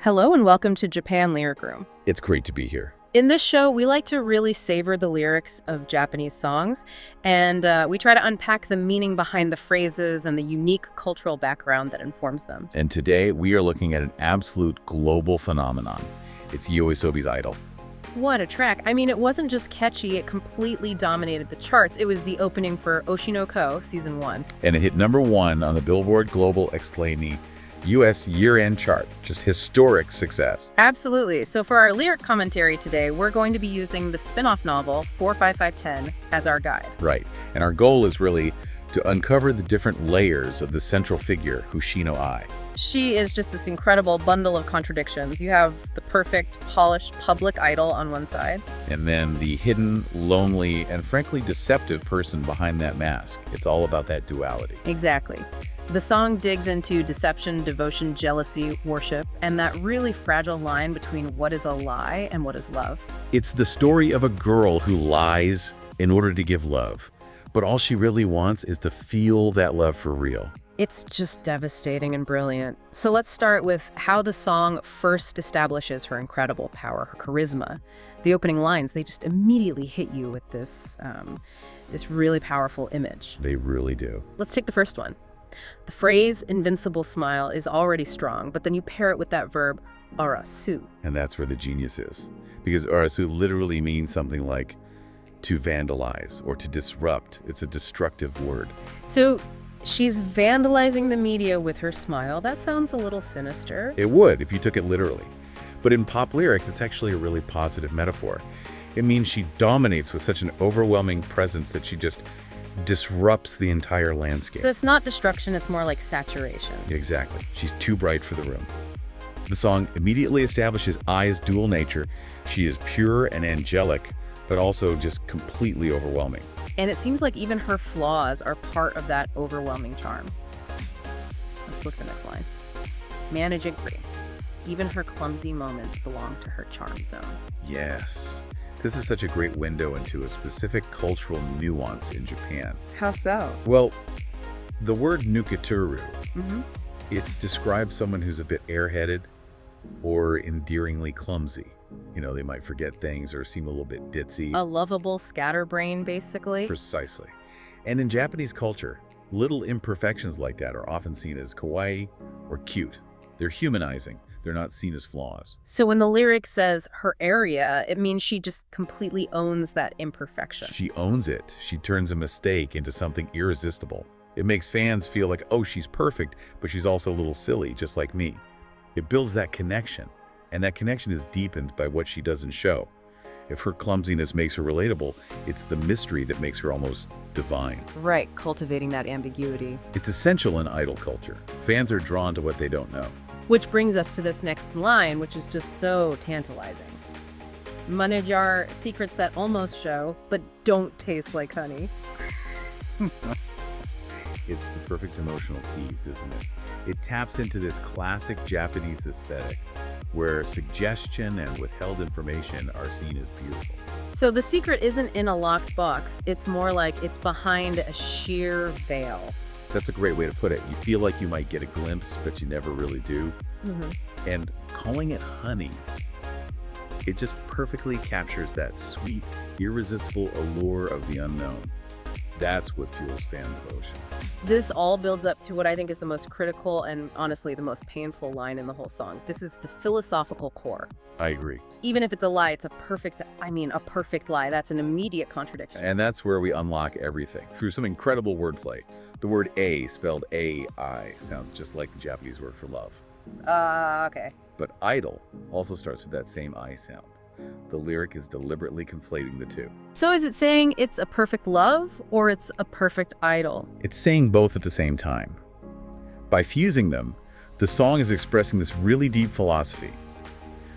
Hello and welcome to Japan Lyric Room. It's great to be here. In this show, we like to really savor the lyrics of Japanese songs, and we try to unpack the meaning behind the phrases and the unique cultural background that informs them. And today we are looking at an absolute global phenomenon. It's YOASOBI's Idol. What a track. I mean, it wasn't just catchy, it completely dominated the charts. It was the opening for Oshi no Ko, Season 1. And it hit #1 on the Billboard Global Exclaiming U.S. year-end chart. Just historic success. Absolutely. So for our lyric commentary today, we're going to be using the spin-off novel 45510 as our guide. Right. And our goal is really to uncover the different layers of the central figure, Oshi no Ai. She is just this incredible bundle of contradictions. You have the perfect, polished public idol on one side. And then the hidden, lonely, and frankly deceptive person behind that mask. It's all about that duality. Exactly. The song digs into deception, devotion, jealousy, worship, and that really fragile line between what is a lie and what is love. It's the story of a girl who lies in order to give love, but all she really wants is to feel that love for real. It's just devastating and brilliant. So let's start with how the song first establishes her incredible power, her charisma. The opening lines, they just immediately hit you with this really powerful image. They really do. Let's take the first one. The phrase "invincible smile" is already strong, but then you pair it with that verb arasu. And that's where the genius is. Because arasu literally means something like to vandalize or to disrupt. It's a destructive word. So she's vandalizing the media with her smile. That sounds a little sinister. It would if you took it literally. But in pop lyrics, it's actually a really positive metaphor. It means she dominates with such an overwhelming presence that she just disrupts the entire landscape. So it's not destruction, it's more like saturation. Exactly. She's too bright for the room. The song immediately establishes Ai's dual nature. She is pure and angelic, but also just completely overwhelming. And it seems like even her flaws are part of that overwhelming charm. Let's look at the next line. Manage it great. Even her clumsy moments belong to her charm zone. Yes. This is such a great window into a specific cultural nuance in Japan. How so? Well, the word Nukitoru, it describes someone who's a bit airheaded or endearingly clumsy. You know, they might forget things or seem a little bit ditzy. A lovable scatterbrain, basically. Precisely. And in Japanese culture, little imperfections like that are often seen as kawaii or cute. They're humanizing. They're not seen as flaws. So when the lyric says her area, it means she just completely owns that imperfection. She owns it. She turns a mistake into something irresistible. It makes fans feel like, oh, she's perfect, but she's also a little silly, just like me. It builds that connection, and that connection is deepened by what she doesn't show. If her clumsiness makes her relatable, it's the mystery that makes her almost divine. Right, cultivating that ambiguity. It's essential in idol culture. Fans are drawn to what they don't know. Which brings us to this next line, which is just so tantalizing. Manager secrets that almost show, but don't taste like honey. It's the perfect emotional tease, isn't it? It taps into this classic Japanese aesthetic, where suggestion and withheld information are seen as beautiful. So the secret isn't in a locked box. It's more like it's behind a sheer veil. That's a great way to put it. You feel like you might get a glimpse, but you never really do. And calling it honey, it just perfectly captures that sweet, irresistible allure of the unknown. That's what fuels fan devotion. This all builds up to what I think is the most critical and honestly the most painful line in the whole song. This is the philosophical core. I agree. Even if it's a lie, it's a perfect lie. That's an immediate contradiction. And that's where we unlock everything, through some incredible wordplay. The word A, spelled A-I, sounds just like the Japanese word for love. Okay. But idol also starts with that same I sound. The lyric is deliberately conflating the two. So is it saying it's a perfect love or it's a perfect idol? It's saying both at the same time. By fusing them, the song is expressing this really deep philosophy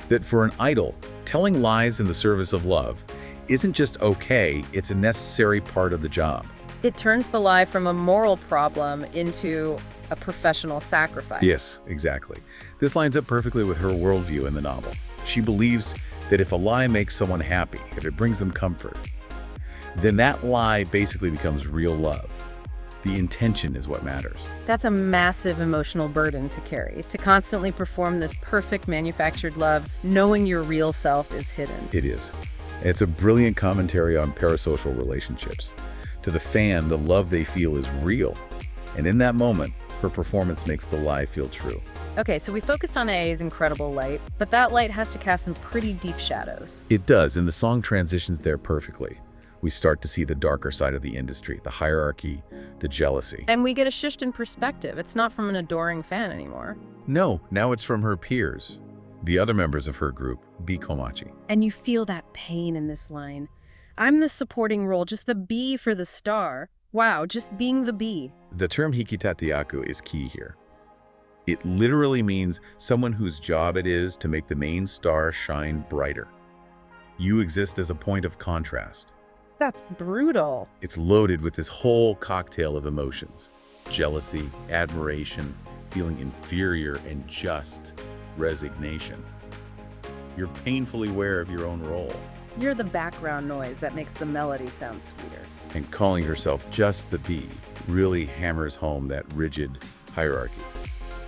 that for an idol, telling lies in the service of love isn't just okay, it's a necessary part of the job. It turns the lie from a moral problem into a professional sacrifice. Yes, exactly. This lines up perfectly with her worldview in the novel. She believes that if a lie makes someone happy, if it brings them comfort, then that lie basically becomes real love. The intention is what matters. That's a massive emotional burden to carry, to constantly perform this perfect manufactured love, knowing your real self is hidden. It is. It's a brilliant commentary on parasocial relationships. To the fan, the love they feel is real. And in that moment, her performance makes the lie feel true. Okay, so we focused on A's incredible light, but that light has to cast some pretty deep shadows. It does, and the song transitions there perfectly. We start to see the darker side of the industry, the hierarchy, the jealousy. And we get a shift in perspective. It's not from an adoring fan anymore. No, now it's from her peers, the other members of her group, B Komachi. And you feel that pain in this line. I'm the supporting role, just the B for the star. Wow, just being the B. The term hikitateaku is key here. It literally means someone whose job it is to make the main star shine brighter. You exist as a point of contrast. That's brutal. It's loaded with this whole cocktail of emotions. Jealousy, admiration, feeling inferior, and just resignation. You're painfully aware of your own role. You're the background noise that makes the melody sound sweeter. And calling herself just the B really hammers home that rigid hierarchy.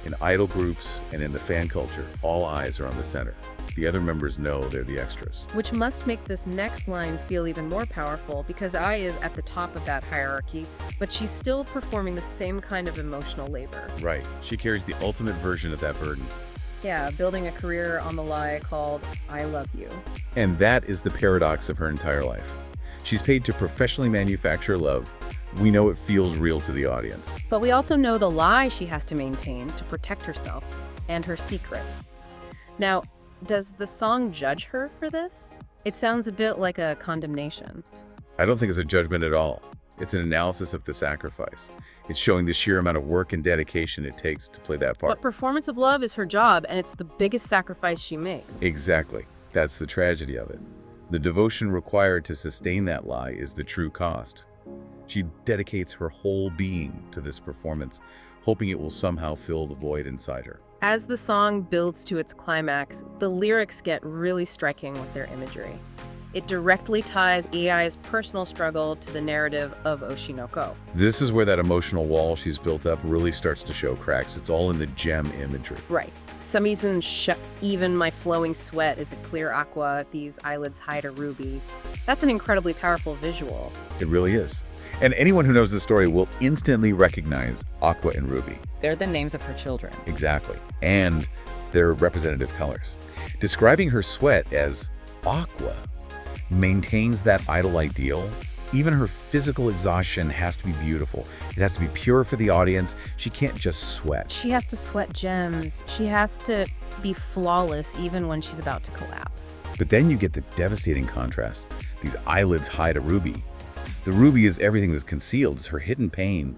In idol groups and in the fan culture, all eyes are on the center. The other members know they're the extras. Which must make this next line feel even more powerful because I is at the top of that hierarchy, but she's still performing the same kind of emotional labor. Right. She carries the ultimate version of that burden. Yeah, building a career on the lie called I Love You. And that is the paradox of her entire life. She's paid to professionally manufacture love. We know it feels real to the audience. But we also know the lie she has to maintain to protect herself and her secrets. Now, does the song judge her for this? It sounds a bit like a condemnation. I don't think it's a judgment at all. It's an analysis of the sacrifice. It's showing the sheer amount of work and dedication it takes to play that part. But performance of love is her job, and it's the biggest sacrifice she makes. Exactly. That's the tragedy of it. The devotion required to sustain that lie is the true cost. She dedicates her whole being to this performance, hoping it will somehow fill the void inside her. As the song builds to its climax, the lyrics get really striking with their imagery. It directly ties EI's personal struggle to the narrative of Oshi no Ko. This is where that emotional wall she's built up really starts to show cracks. It's all in the gem imagery. Right. Some even my flowing sweat is a clear aqua, these eyelids hide a ruby. That's an incredibly powerful visual. It really is. And anyone who knows the story will instantly recognize Aqua and Ruby. They're the names of her children. Exactly. And their representative colors. Describing her sweat as aqua maintains that idol ideal. Even her physical exhaustion has to be beautiful. It has to be pure for the audience. She can't just sweat. She has to sweat gems. She has to be flawless even when she's about to collapse. But then you get the devastating contrast. These eyelids hide a ruby. The ruby is everything that's concealed. It's her hidden pain,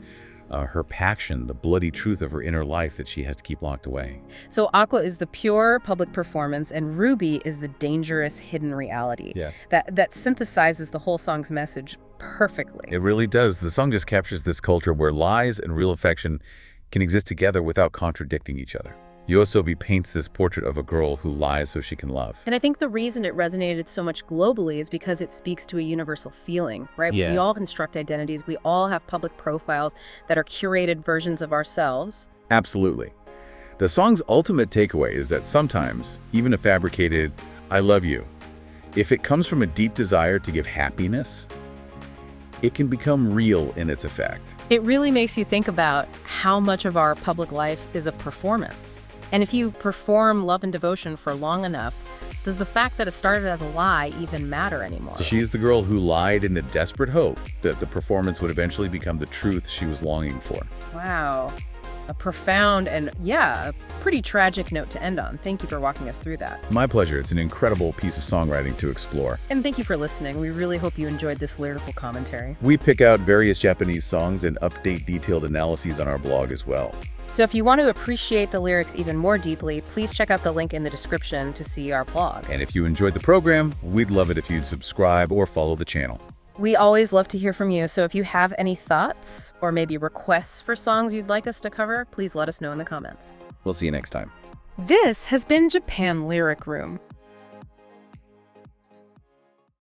her passion, the bloody truth of her inner life that she has to keep locked away. So Aqua is the pure public performance, and Ruby is the dangerous hidden reality. Yeah. That synthesizes the whole song's message perfectly. It really does. The song just captures this culture where lies and real affection can exist together without contradicting each other. YOASOBI paints this portrait of a girl who lies so she can love. And I think the reason it resonated so much globally is because it speaks to a universal feeling, right? Yeah. We all construct identities. We all have public profiles that are curated versions of ourselves. Absolutely. The song's ultimate takeaway is that sometimes, even a fabricated "I love you," if it comes from a deep desire to give happiness, it can become real in its effect. It really makes you think about how much of our public life is a performance. And if you perform love and devotion for long enough, does the fact that it started as a lie even matter anymore? So she's the girl who lied in the desperate hope that the performance would eventually become the truth she was longing for. Wow. A profound and, yeah, a pretty tragic note to end on. Thank you for walking us through that. My pleasure. It's an incredible piece of songwriting to explore. And thank you for listening. We really hope you enjoyed this lyrical commentary. We pick out various Japanese songs and update detailed analyses on our blog as well. So if you want to appreciate the lyrics even more deeply, please check out the link in the description to see our blog. And if you enjoyed the program, we'd love it if you'd subscribe or follow the channel. We always love to hear from you, so if you have any thoughts or maybe requests for songs you'd like us to cover, please let us know in the comments. We'll see you next time. This has been Japan Lyric Room.